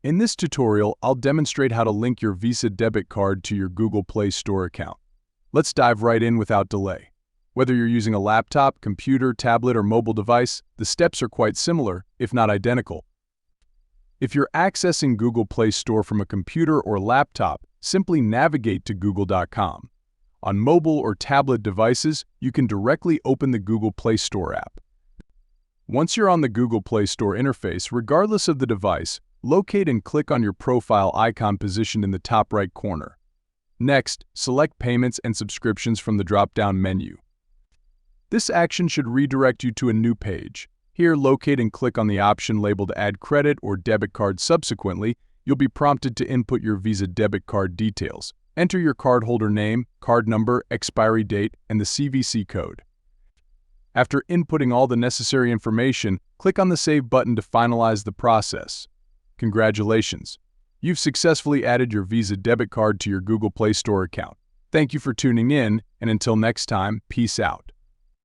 In this tutorial, I'll demonstrate how to link your Visa debit card to your Google Play Store account. Let's dive right in without delay. Whether you're using a laptop, computer, tablet, or mobile device, the steps are quite similar, if not identical. If you're accessing Google Play Store from a computer or laptop, simply navigate to google.com. On mobile or tablet devices, you can directly open the Google Play Store app. Once you're on the Google Play Store interface, regardless of the device, locate and click on your profile icon positioned in the top right corner. Next, select Payments and Subscriptions from the drop-down menu. This action should redirect you to a new page. Here, locate and click on the option labeled Add Credit or Debit Card. Subsequently, you'll be prompted to input your Visa debit card details. Enter your cardholder name, card number, expiry date, and the CVC code. After inputting all the necessary information, click on the Save button to finalize the process. Congratulations! You've successfully added your Visa debit card to your Google Play Store account. Thank you for tuning in, and until next time, peace out.